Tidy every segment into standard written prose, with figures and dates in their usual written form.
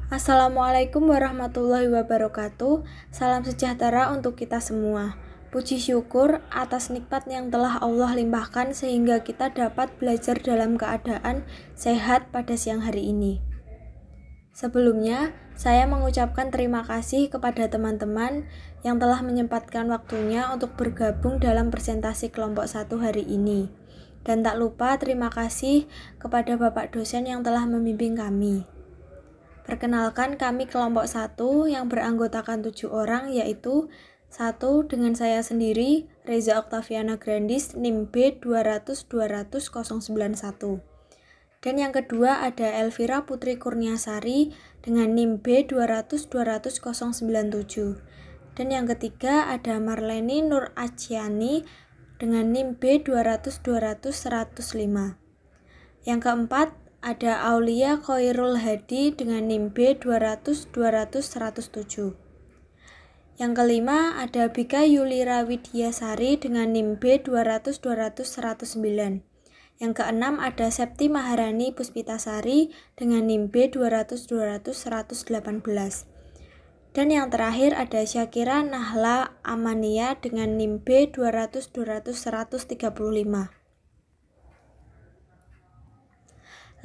Assalamualaikum warahmatullahi wabarakatuh. Salam sejahtera untuk kita semua. Puji syukur atas nikmat yang telah Allah limpahkan sehingga kita dapat belajar dalam keadaan sehat pada siang hari ini. Sebelumnya, saya mengucapkan terima kasih kepada teman-teman yang telah menyempatkan waktunya untuk bergabung dalam presentasi kelompok 1 hari ini. Dan tak lupa terima kasih kepada Bapak dosen yang telah membimbing kami. Perkenalkan, kami kelompok 1 yang beranggotakan 7 orang, yaitu 1 dengan saya sendiri, Reza Octaviana Grandis, NIM B 200-200-091. Dan yang kedua ada Elvira Putri Kurniasari dengan NIM B 200-200-097. Dan yang ketiga ada Marleni Nur Aciani dengan NIM B 200-200-105. Yang keempat ada Aulia Khairul Hadi dengan NIM B 200-200-107. Yang kelima ada Bika Yulira Widyasari dengan NIM B 200-200-109. Yang keenam ada Septi Maharani Puspitasari dengan NIM B 200-200-118. Dan yang terakhir ada Syakira Nahla Amania dengan NIM B 200-200-135.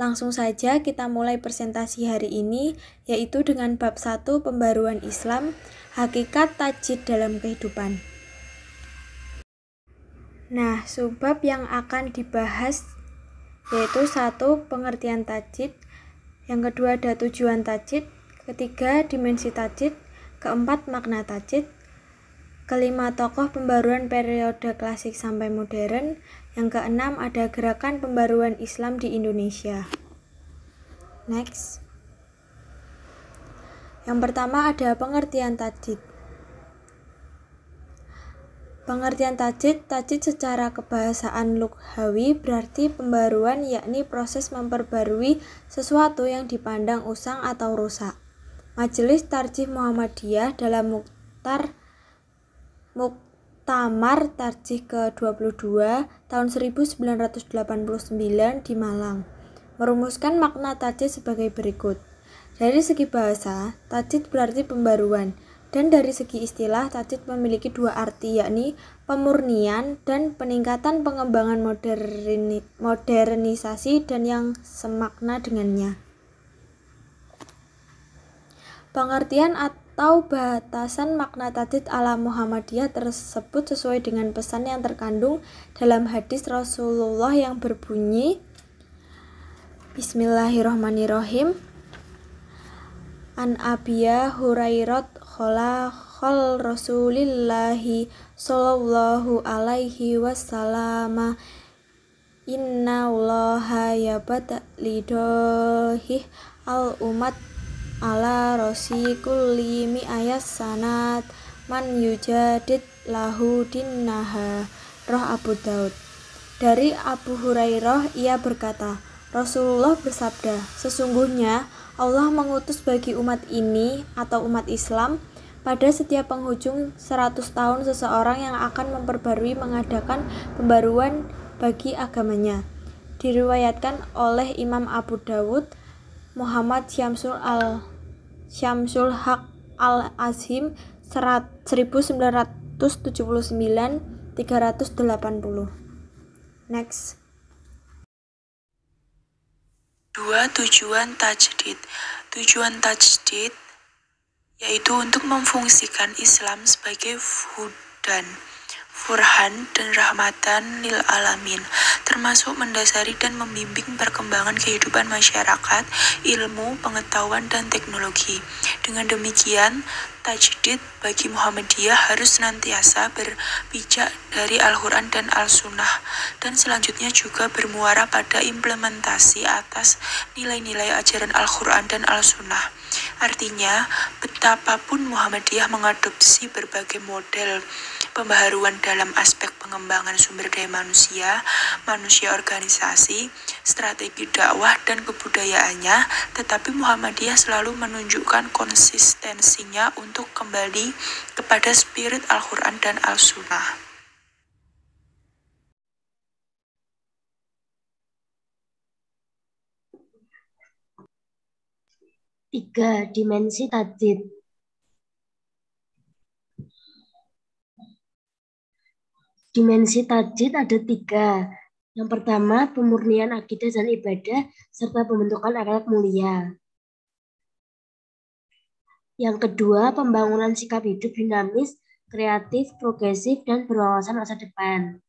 Langsung saja kita mulai presentasi hari ini, yaitu dengan bab 1 pembaruan Islam, hakikat tajdid dalam kehidupan. Nah, subbab yang akan dibahas yaitu 1. Pengertian tajdid, yang kedua ada tujuan tajdid, ketiga dimensi tajdid, keempat makna tajdid, kelima tokoh pembaruan periode klasik sampai modern, yang keenam ada gerakan pembaruan Islam di Indonesia. Next. Yang pertama ada pengertian tajdid. Pengertian tajdid secara kebahasaan lughawi berarti pembaruan, yakni proses memperbarui sesuatu yang dipandang usang atau rusak. Majelis Tarjih Muhammadiyah dalam Muktamar Tarjih ke-22 tahun 1989 di Malang merumuskan makna tajdid sebagai berikut. Dari segi bahasa, tajdid berarti pembaruan, dan dari segi istilah, tajdid memiliki dua arti, yakni pemurnian dan peningkatan pengembangan modernisasi dan yang semakna dengannya. Pengertian atau batasan makna tajdid ala Muhammadiyah tersebut sesuai dengan pesan yang terkandung dalam hadis Rasulullah yang berbunyi, Bismillahirrahmanirrahim. An Abiya Hurairah khol Rasulillahi sallallahu alaihi wasallam inna allaha yabata lidohi al umat ala rosi kulli mi'ayas sanat man yujadid lahu dinnaha. Roh Abu Daud. Dari Abu Hurairah ia berkata, Rasulullah bersabda, sesungguhnya Allah mengutus bagi umat ini atau umat Islam pada setiap penghujung 100 tahun seseorang yang akan memperbarui mengadakan pembaruan bagi agamanya. Diriwayatkan oleh Imam Abu Dawud, Muhammad Syamsul Haq Al-Azhim 1979-380. Next. 2. Tujuan tajdid. Tujuan tajdid yaitu untuk memfungsikan Islam sebagai hudan, furhan, dan rahmatan lil alamin, termasuk mendasari dan membimbing perkembangan kehidupan masyarakat, ilmu, pengetahuan, dan teknologi. Dengan demikian, tajdid bagi Muhammadiyah harus senantiasa berpijak dari Al-Quran dan Al-Sunnah, dan selanjutnya juga bermuara pada implementasi atas nilai-nilai ajaran Al-Quran dan Al-Sunnah. Artinya, betapapun Muhammadiyah mengadopsi berbagai model pembaharuan dalam aspek pengembangan sumber daya manusia organisasi, strategi dakwah, dan kebudayaannya, tetapi Muhammadiyah selalu menunjukkan konsistensinya untuk kembali kepada spirit Al-Quran dan Al-Sunnah. 3. Dimensi tajdid. Dimensi tajdid ada 3. Yang pertama, pemurnian akidah dan ibadah, serta pembentukan akhlak mulia. Yang kedua, pembangunan sikap hidup dinamis, kreatif, progresif, dan berwawasan masa depan.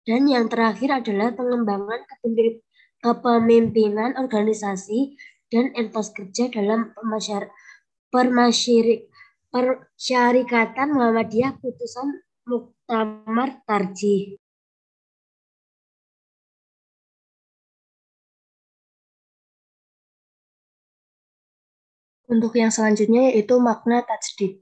Dan yang terakhir adalah pengembangan kepemimpinan organisasi dan etos kerja dalam persyarikatan Muhammadiyah putusan Muktamar Tarjih. Untuk yang selanjutnya yaitu makna tajdid.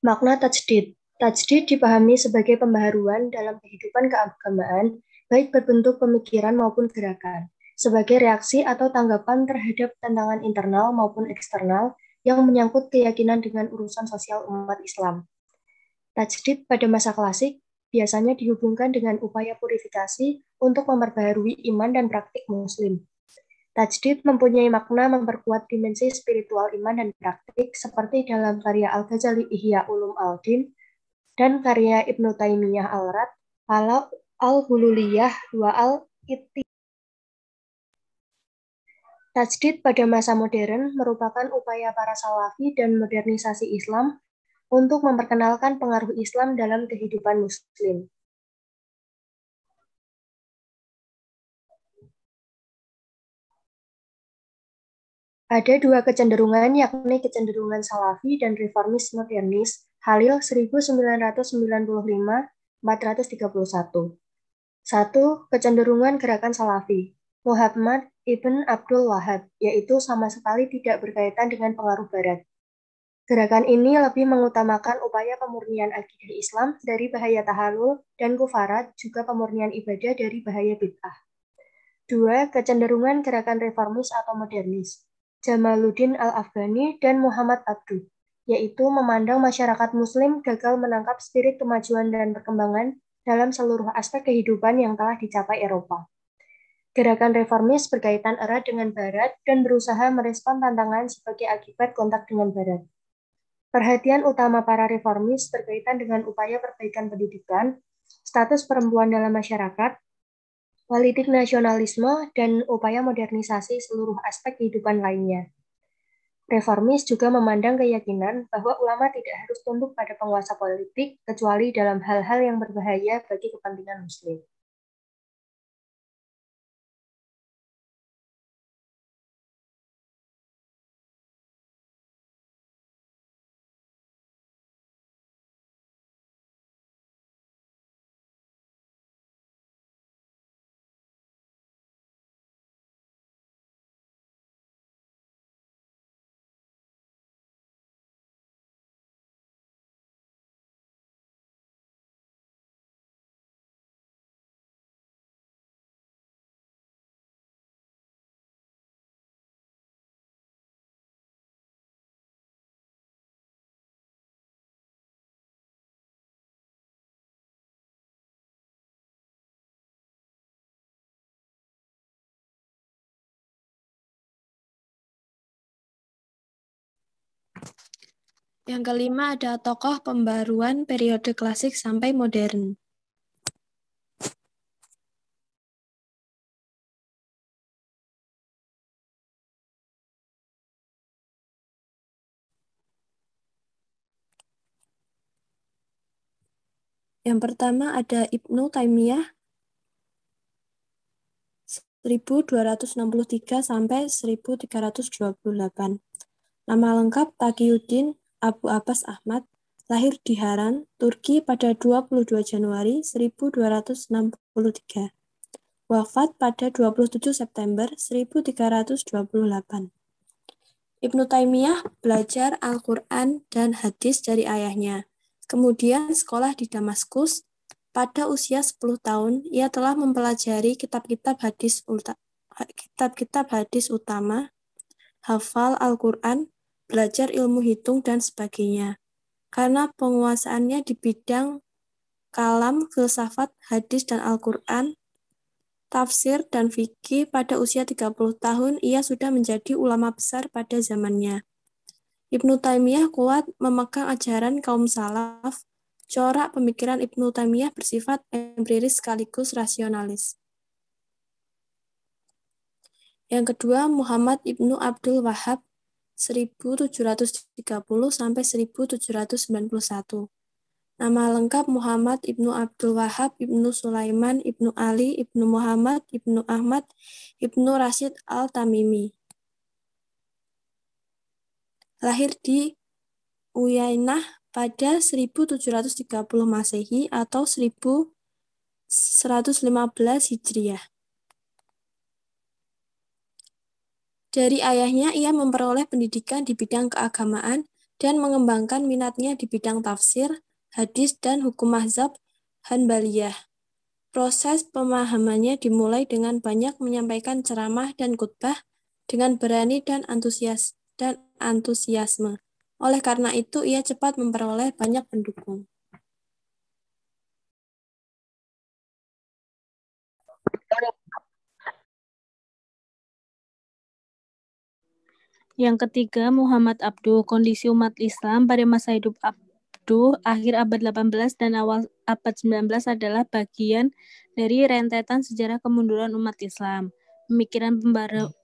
Makna tajdid. Tajdid dipahami sebagai pembaharuan dalam kehidupan keagamaan, baik berbentuk pemikiran maupun gerakan, sebagai reaksi atau tanggapan terhadap tantangan internal maupun eksternal yang menyangkut keyakinan dengan urusan sosial umat Islam. Tajdid pada masa klasik biasanya dihubungkan dengan upaya purifikasi untuk memperbaharui iman dan praktik Muslim. Tajdid mempunyai makna memperkuat dimensi spiritual iman dan praktik seperti dalam karya Al-Ghazali Ihya Ulum Al-Din dan karya Ibnu Taimiyah Al-Rad Al-Hululiyah wa Al-Itti. Tajdid pada masa modern merupakan upaya para salafi dan modernisasi Islam untuk memperkenalkan pengaruh Islam dalam kehidupan Muslim. Ada 2 kecenderungan, yakni kecenderungan Salafi dan Reformis Modernis, Halil 1995-431. 1. Kecenderungan gerakan Salafi, Muhammad Ibn Abdul Wahab, yaitu sama sekali tidak berkaitan dengan pengaruh Barat. Gerakan ini lebih mengutamakan upaya pemurnian akidah Islam dari bahaya tahalul dan kufarat, juga pemurnian ibadah dari bahaya bid'ah. 2. Kecenderungan gerakan reformis atau modernis, Jamaluddin Al-Afghani dan Muhammad Abduh, yaitu memandang masyarakat Muslim gagal menangkap spirit kemajuan dan perkembangan dalam seluruh aspek kehidupan yang telah dicapai Eropa. Gerakan reformis berkaitan erat dengan Barat dan berusaha merespon tantangan sebagai akibat kontak dengan Barat. Perhatian utama para reformis berkaitan dengan upaya perbaikan pendidikan, status perempuan dalam masyarakat, politik nasionalisme, dan upaya modernisasi seluruh aspek kehidupan lainnya. Reformis juga memandang keyakinan bahwa ulama tidak harus tunduk pada penguasa politik kecuali dalam hal-hal yang berbahaya bagi kepentingan Muslim. Yang kelima ada tokoh pembaruan periode klasik sampai modern. Yang pertama ada Ibnu Taimiyah 1263 sampai 1328. Nama lengkap Taqiyuddin Abu Abbas Ahmad, lahir di Haran, Turki pada 22 Januari 1263. Wafat pada 27 September 1328. Ibnu Taimiyah belajar Al-Quran dan hadis dari ayahnya. Kemudian sekolah di Damaskus. Pada usia 10 tahun, ia telah mempelajari kitab-kitab hadis utama, hafal Al-Quran, belajar ilmu hitung dan sebagainya. Karena penguasaannya di bidang kalam, filsafat, hadis dan Al-Quran, tafsir, dan fikih, pada usia 30 tahun ia sudah menjadi ulama besar pada zamannya. Ibnu Taimiyah kuat memegang ajaran kaum salaf. Corak pemikiran Ibnu Taimiyah bersifat empiris sekaligus rasionalis. Yang kedua, Muhammad Ibnu Abdul Wahhab 1730 sampai 1791. Nama lengkap Muhammad Ibnu Abdul Wahhab Ibnu Sulaiman Ibnu Ali Ibnu Muhammad Ibnu Ahmad Ibnu Rashid Al-Tamimi. Lahir di Uyainah pada 1730 Masehi atau 1115 Hijriah. Dari ayahnya ia memperoleh pendidikan di bidang keagamaan dan mengembangkan minatnya di bidang tafsir, hadis, dan hukum mazhab Hanbaliyah. Proses pemahamannya dimulai dengan banyak menyampaikan ceramah dan khutbah dengan berani dan antusiasme. Oleh karena itu, ia cepat memperoleh banyak pendukung. Yang ketiga, Muhammad Abduh. Kondisi umat Islam pada masa hidup Abduh, akhir abad 18 dan awal abad 19 adalah bagian dari rentetan sejarah kemunduran umat Islam. Pemikiran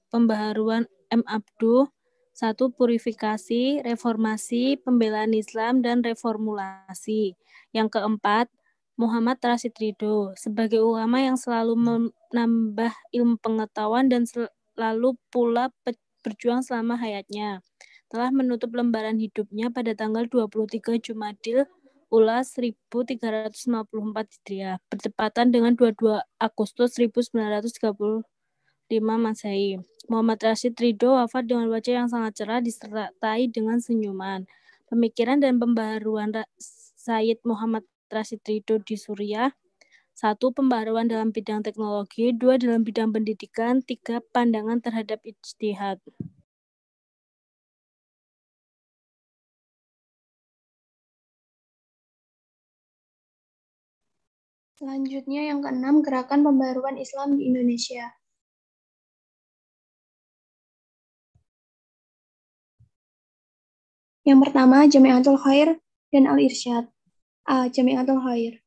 pembaharuan M. Abduh, 1. Purifikasi, reformasi, pembelaan Islam, dan reformulasi. Yang keempat, Muhammad Rashid Ridho, sebagai ulama yang selalu menambah ilmu pengetahuan dan selalu pula berjuang selama hayatnya, telah menutup lembaran hidupnya pada tanggal 23 Jumadil Ula 1354 Hijriah, bertepatan dengan 22 Agustus 1935 Masehi. Muhammad Rashid Ridho wafat dengan wajah yang sangat cerah disertai dengan senyuman. Pemikiran dan pembaharuan Sayyid Muhammad Rashid Ridho di Suriah: 1. Pembaharuan dalam bidang teknologi, 2. dalam bidang pendidikan, 3. Pandangan terhadap ijtihad. Selanjutnya yang keenam, gerakan pembaharuan Islam di Indonesia. Yang pertama, Jamiatul Khair dan Al-Irsyad. A. Jamiatul Khair.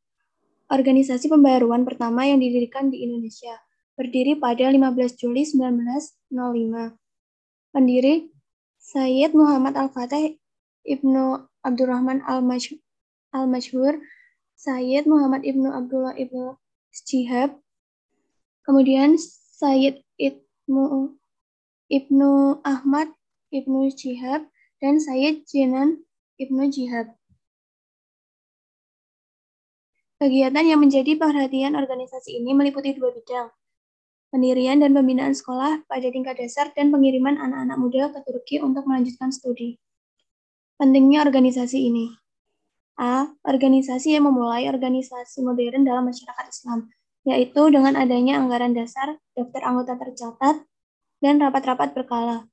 Organisasi pembaharuan pertama yang didirikan di Indonesia, berdiri pada 15 Juli 1905. Pendiri Sayyid Muhammad Al-Fatih Ibnu Abdurrahman Al-Masyhur, Sayyid Muhammad Ibnu Abdullah Ibnu Syihab, kemudian Sayyid Ibnu Ahmad Ibnu Syihab, dan Sayyid Jinan Ibnu Jihab. Kegiatan yang menjadi perhatian organisasi ini meliputi dua bidang, pendirian dan pembinaan sekolah pada tingkat dasar dan pengiriman anak-anak muda ke Turki untuk melanjutkan studi. Pentingnya organisasi ini. A. Organisasi yang memulai organisasi modern dalam masyarakat Islam, yaitu dengan adanya anggaran dasar, daftar anggota tercatat, dan rapat-rapat berkala.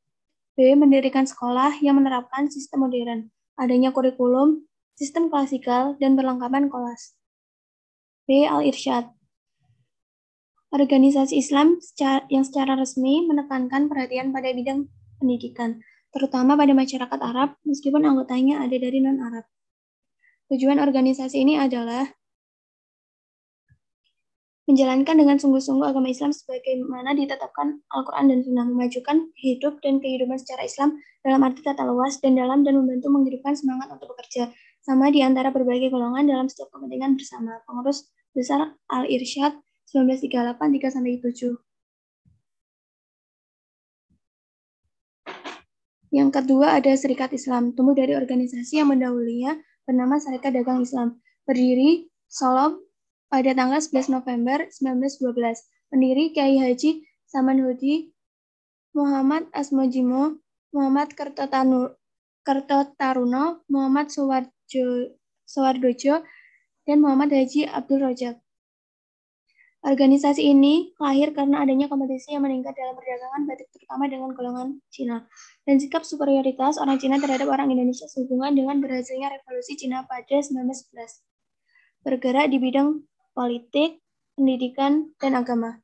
B. Mendirikan sekolah yang menerapkan sistem modern, adanya kurikulum, sistem klasikal, dan perlengkapan kelas. B. Al-Irsyad. Organisasi Islam yang secara resmi menekankan perhatian pada bidang pendidikan, terutama pada masyarakat Arab, meskipun anggotanya ada dari non-Arab. Tujuan organisasi ini adalah menjalankan dengan sungguh-sungguh agama Islam sebagaimana ditetapkan Al-Quran dan Sunnah, memajukan hidup dan kehidupan secara Islam dalam arti tata luas dan dalam, dan membantu menghidupkan semangat untuk bekerja sama di antara berbagai golongan dalam setiap kepentingan bersama. Pengurus Besar Al-Irsyad 1938-3-7. Yang kedua ada Serikat Islam, tumbuh dari organisasi yang mendahulunya bernama Serikat Dagang Islam, berdiri Solo pada tanggal 11 November 1912. Pendiri Kiai Haji Samanhudi, Muhammad Asmojimo, Muhammad Kertotaruno, Muhammad Suwardojo, dan Muhammad Haji Abdul Rojak. Organisasi ini lahir karena adanya kompetisi yang meningkat dalam perdagangan batik terutama dengan golongan Cina dan sikap superioritas orang Cina terhadap orang Indonesia sehubungan dengan berhasilnya revolusi Cina pada 1911. Bergerak di bidang politik, pendidikan, dan agama.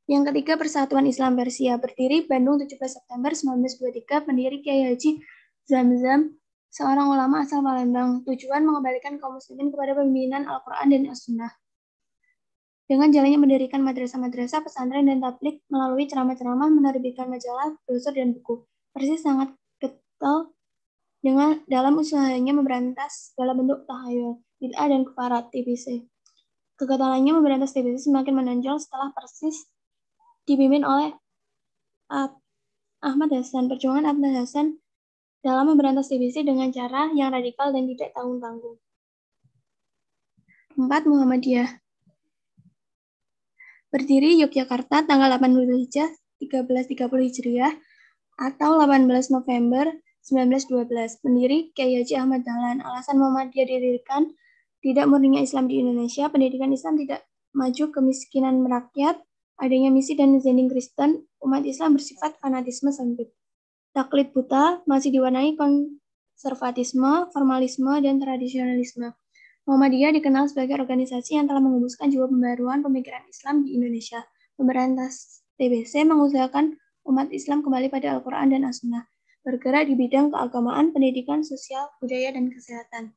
Yang ketiga, Persatuan Islam Persia, berdiri Bandung 17 September 1923, pendiri Kiai Haji Zamzam, seorang ulama asal Palembang. Tujuan mengembalikan kaum muslimin kepada pemimpinan Al-Quran dan As-Sunnah. Dengan jalannya mendirikan madrasah-madrasah, pesantren, dan tabligh melalui ceramah-ceramah, menerbitkan majalah, brosur, dan buku. Persis sangat getol dengan dalam usahanya memberantas segala bentuk tahayul, bid'ah, dan kufarat TBC. Kegetalannya memberantas TBC semakin menonjol setelah Persis dipimpin oleh Ahmad Hasan. Perjuangan Ahmad Hasan dalam memberantas TBC dengan cara yang radikal dan tidak tanggung-tanggung. 4. Muhammadiyah. Berdiri Yogyakarta tanggal 8 Dzulhijjah 1330 Hijriah atau 18 November 1912. Pendiri Kiai Haji Ahmad Dahlan. Alasan Muhammadiyah didirikan tidak murninya Islam di Indonesia, pendidikan Islam tidak maju, kemiskinan merakyat, adanya misi dan zending Kristen, umat Islam bersifat fanatisme sempit. Taklid buta masih diwarnai konservatisme, formalisme, dan tradisionalisme. Muhammadiyah dikenal sebagai organisasi yang telah mengembuskan jiwa pembaruan pemikiran Islam di Indonesia. Pemberantas TBC mengusahakan umat Islam kembali pada Al-Quran dan As-Sunnah, bergerak di bidang keagamaan, pendidikan, sosial, budaya, dan kesehatan.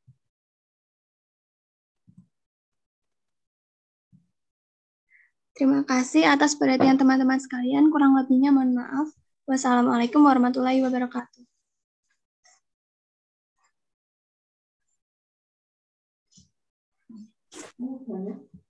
Terima kasih atas perhatian teman-teman sekalian. Kurang lebihnya mohon maaf. Wassalamualaikum warahmatullahi wabarakatuh.